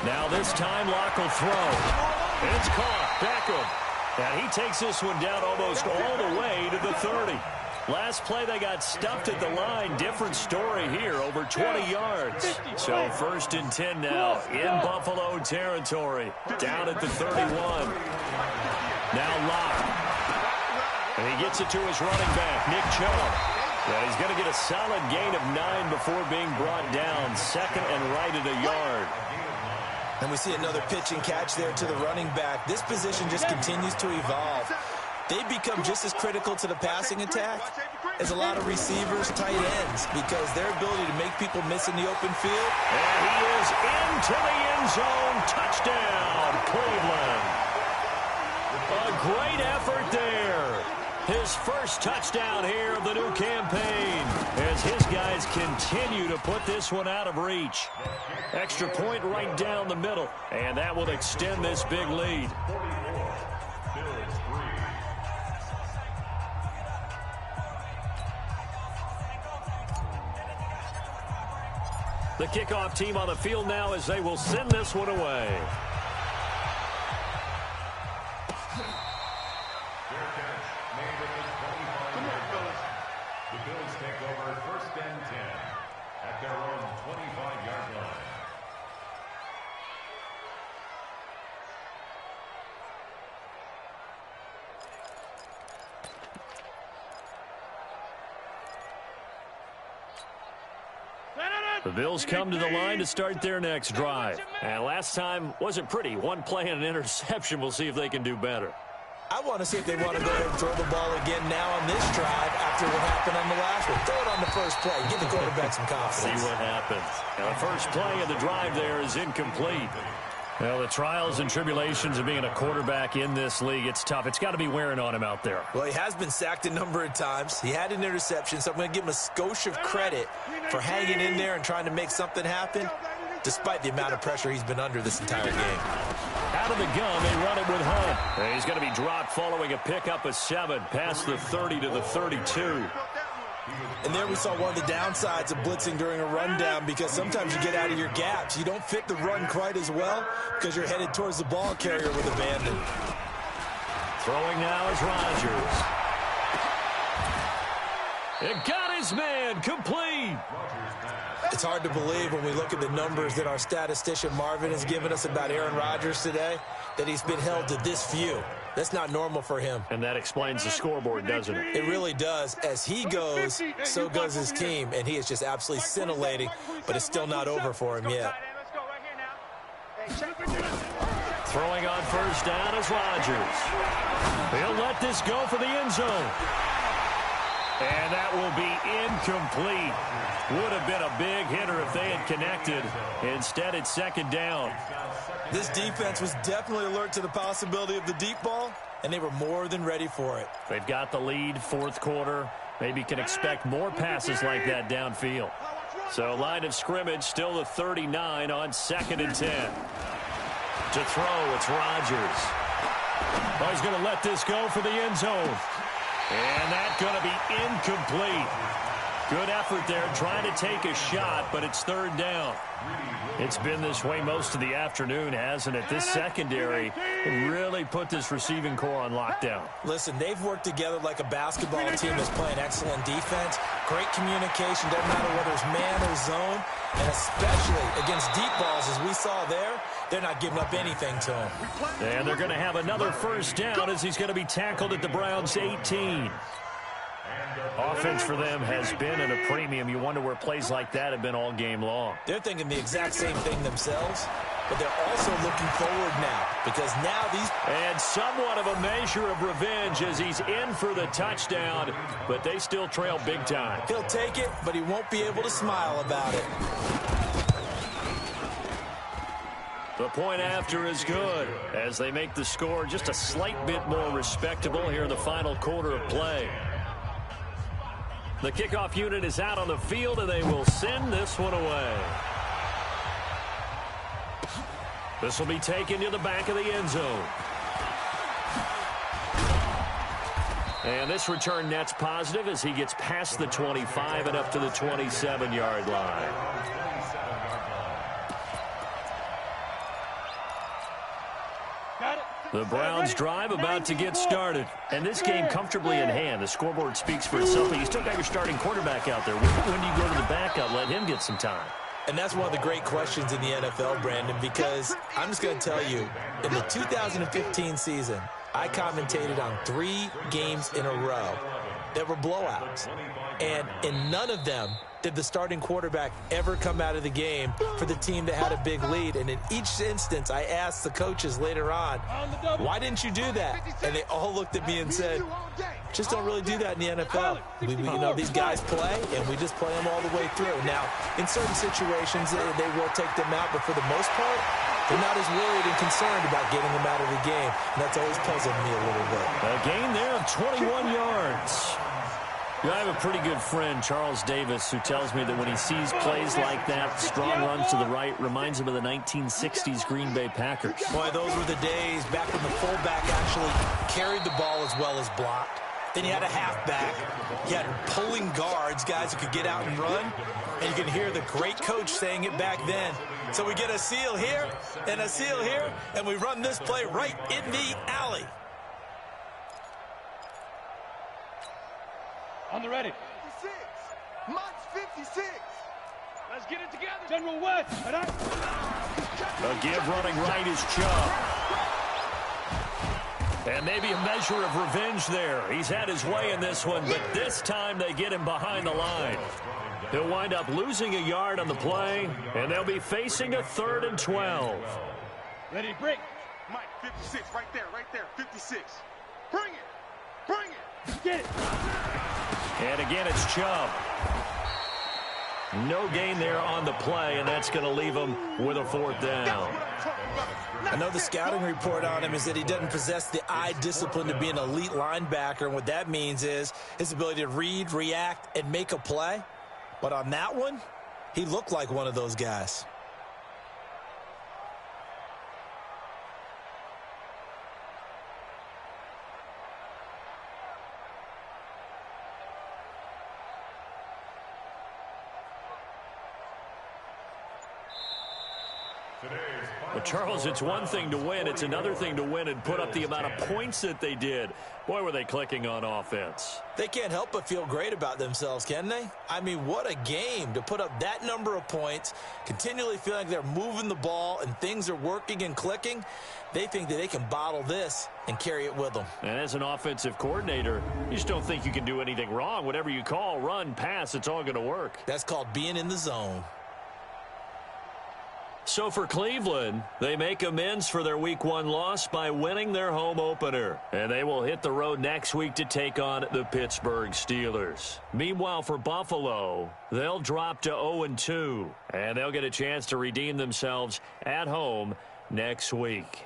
Now this time, Locke will throw. It's caught. Beckham. And he takes this one down almost all the way to the 30. Last play, they got stuffed at the line. Different story here, over 20 yards. So 1st and 10 now in Buffalo territory, down at the 31. Now Locke. And he gets it to his running back, Nick Chubb. And he's going to get a solid gain of 9 before being brought down. 2nd and right at a yard. And we see another pitch and catch there to the running back. This position just continues to evolve. They become just as critical to the passing attack as a lot of receivers, tight ends, because their ability to make people miss in the open field. And he is into the end zone. Touchdown, Cleveland. A great effort there. His first touchdown here of the new campaign as his guys continue to put this one out of reach. Extra point right down the middle, and that will extend this big lead. The kickoff team on the field now as they will send this one away. The Bills take over 1st and 10 at their own 25-yard line. The Bills come to the line to start their next drive. And last time wasn't pretty. One play and an interception. We'll see if they can do better. I want to see if they want to go ahead and throw the ball again now on this drive after what happened on the last one. Throw it on the first play. Give the quarterback some confidence. See what happens. Now, the first play of the drive there is incomplete. Well, the trials and tribulations of being a quarterback in this league, it's tough. It's got to be wearing on him out there. Well, he has been sacked a number of times. He had an interception, so I'm going to give him a skosh of credit for hanging in there and trying to make something happen, despite the amount of pressure he's been under this entire game. Out of the gun, they run it with Hunt. And he's going to be dropped following a pickup of 7 past the 30 to the 32. And there we saw one of the downsides of blitzing during a rundown, because sometimes you get out of your gaps. You don't fit the run quite as well because you're headed towards the ball carrier with abandon. Throwing now is Rodgers. It got his man complete. It's hard to believe when we look at the numbers that our statistician Marvin has given us about Aaron Rodgers today, that he's been held to this few. That's not normal for him. And that explains the scoreboard, doesn't it? It really does. As he goes, so goes his team, and he is just absolutely scintillating, but it's still not over for him yet. Throwing on first down is Rodgers. He'll let this go for the end zone. And that will be incomplete. Would have been a big hitter if they had connected. Instead, it's 2nd down. This defense was definitely alert to the possibility of the deep ball, and they were more than ready for it. They've got the lead, 4th quarter. Maybe can expect more passes like that downfield. So line of scrimmage, still the 39 on 2nd and 10. To throw, it's Rodgers. Oh, he's going to let this go for the end zone. And that's going to be incomplete. Good effort there, trying to take a shot, but it's 3rd down. It's been this way most of the afternoon, hasn't it? This secondary really put this receiving core on lockdown. Listen, they've worked together like a basketball team that's playing excellent defense. Great communication, doesn't matter whether it's man or zone. And especially against deep balls, as we saw there, they're not giving up anything to him. And they're going to have another first down as he's going to be tackled at the Browns' 18. Offense for them has been at a premium. You wonder where plays like that have been all game long. They're thinking the exact same thing themselves, but they're also looking forward now, because now these... And somewhat of a measure of revenge as he's in for the touchdown, but they still trail big time. He'll take it, but he won't be able to smile about it. The point after is good as they make the score just a slight bit more respectable here in the final quarter of play. The kickoff unit is out on the field, and they will send this one away. This will be taken to the back of the end zone. And this return net's positive as he gets past the 25 and up to the 27-yard line. The Browns drive about to get started. And this game comfortably in hand. The scoreboard speaks for itself, but you still got your starting quarterback out there. When do you go to the backup, let him get some time? And that's one of the great questions in the NFL, Brandon, because I'm just going to tell you, in the 2015 season, I commentated on 3 games in a row that were blowouts. And in none of them did the starting quarterback ever come out of the game for the team that had a big lead. And in each instance, I asked the coaches later on, why didn't you do that? And they all looked at me and said, just don't really do that in the NFL. You know, these guys play, and we just play them all the way through. Now, in certain situations, they will take them out, but for the most part, they're not as worried and concerned about getting them out of the game. And that's always puzzled me a little bit. A gain there of 21 yards. I have a pretty good friend, Charles Davis, who tells me that when he sees plays like that, strong runs to the right, reminds him of the 1960s Green Bay Packers. Boy, those were the days back when the fullback actually carried the ball as well as blocked. Then you had a halfback. You had pulling guards, guys who could get out and run. And you can hear the great coach saying it back then. So we get a seal here and a seal here, and we run this play right in the alley. On the ready. 56. Mike's 56. Let's get it together. General West. A give running right is Chubb. And maybe a measure of revenge there. He's had his way in this one, but this time they get him behind the line. He'll wind up losing a yard on the play, and they'll be facing a 3rd and 12. Ready, break. Mike, 56, right there, 56. Bring it. Bring it. Get it. And again, it's Chubb. No gain there on the play, and that's going to leave him with a 4th down. I know the scouting report on him is that he doesn't possess the eye discipline to be an elite linebacker, and what that means is his ability to read, react, and make a play. But on that one, he looked like one of those guys. Well, Charles, it's one thing to win. It's another thing to win and put up the amount of points that they did. Boy, were they clicking on offense. They can't help but feel great about themselves, can they? I mean, what a game to put up that number of points, continually feeling like they're moving the ball and things are working and clicking. They think that they can bottle this and carry it with them. And as an offensive coordinator, you just don't think you can do anything wrong. Whatever you call, run, pass, it's all going to work. That's called being in the zone. So for Cleveland, they make amends for their Week 1 loss by winning their home opener. And they will hit the road next week to take on the Pittsburgh Steelers. Meanwhile, for Buffalo, they'll drop to 0-2. And they'll get a chance to redeem themselves at home next week.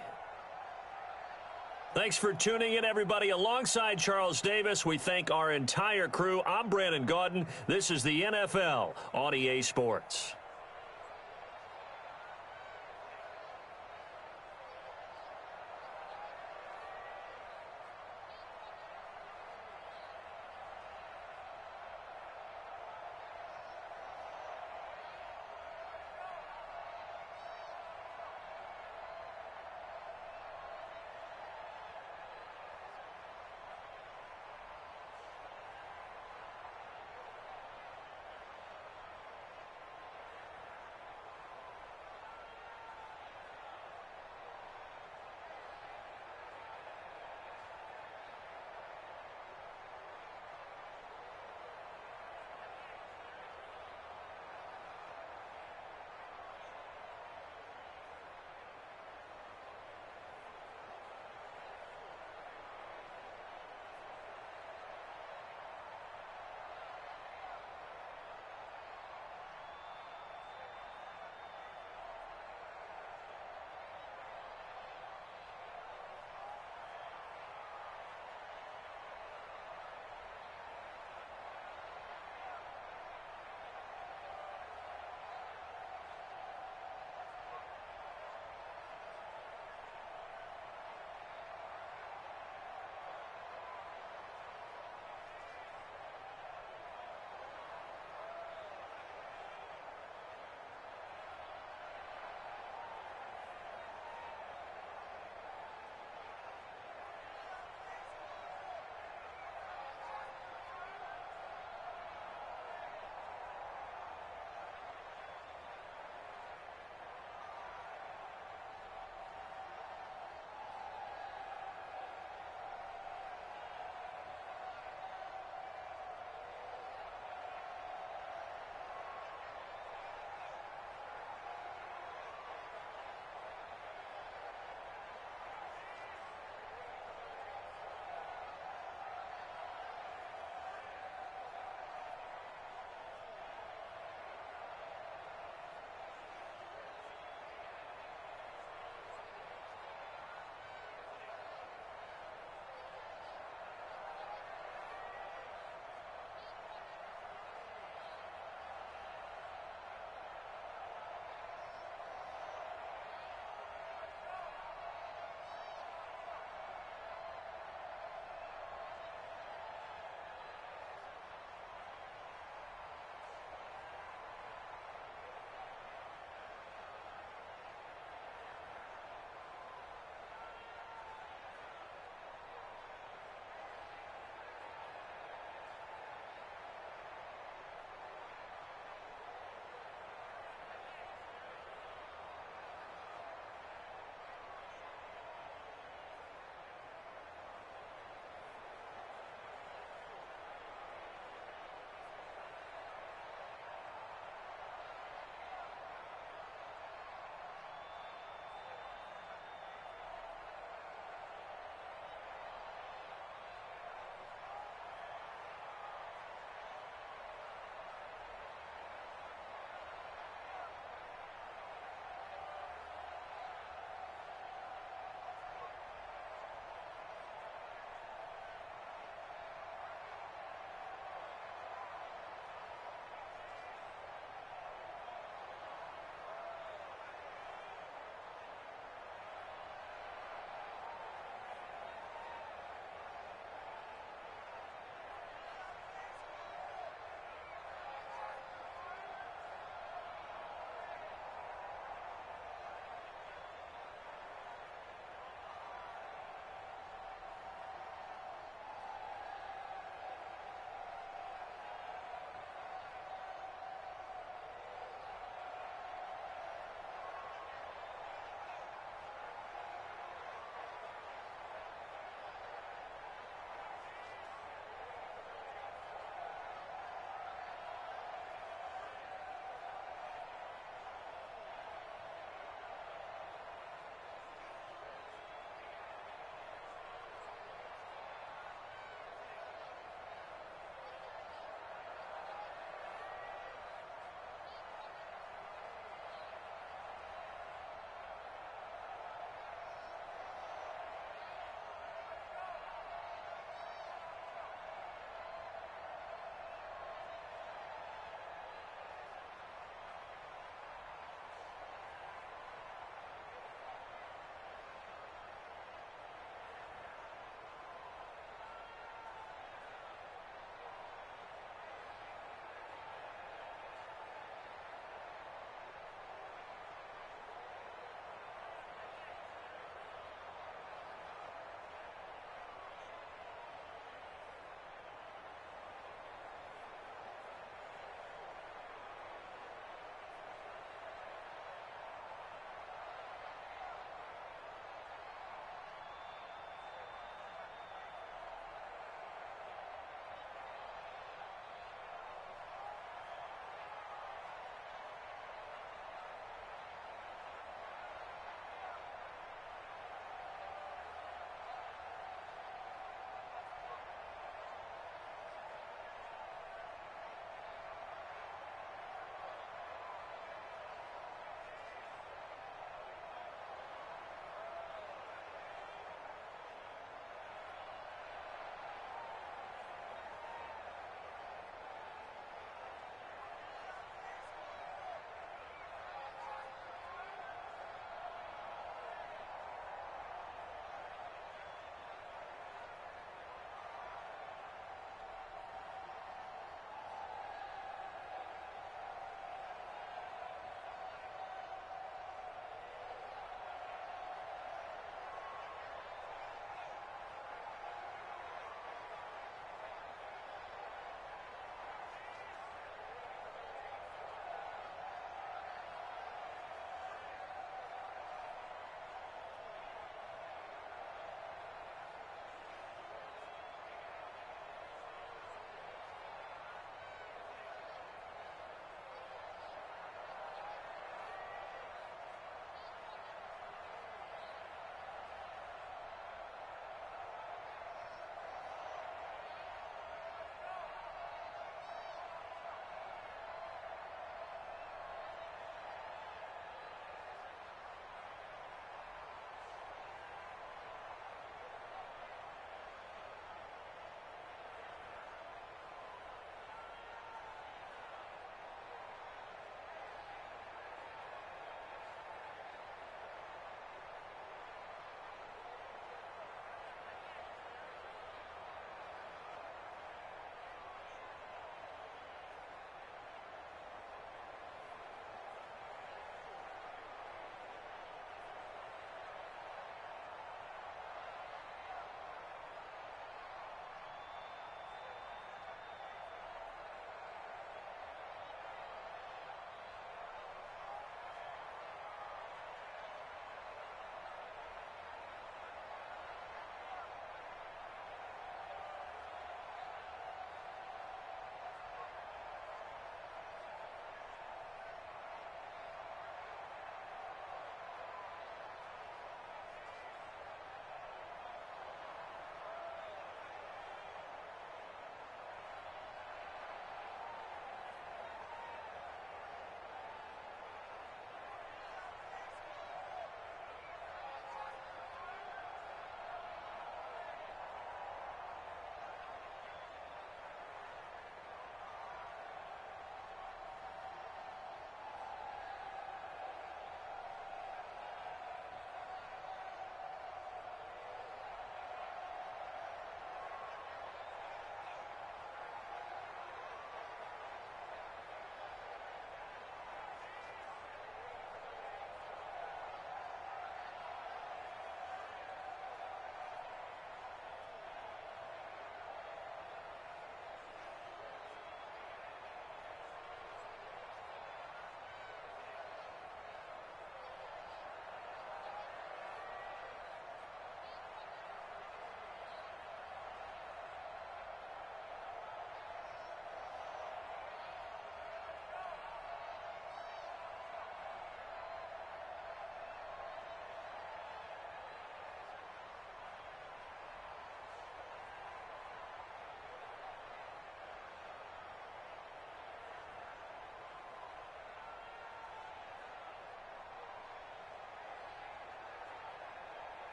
Thanks for tuning in, everybody. Alongside Charles Davis, we thank our entire crew. I'm Brandon Gaudin. This is the NFL on EA Sports.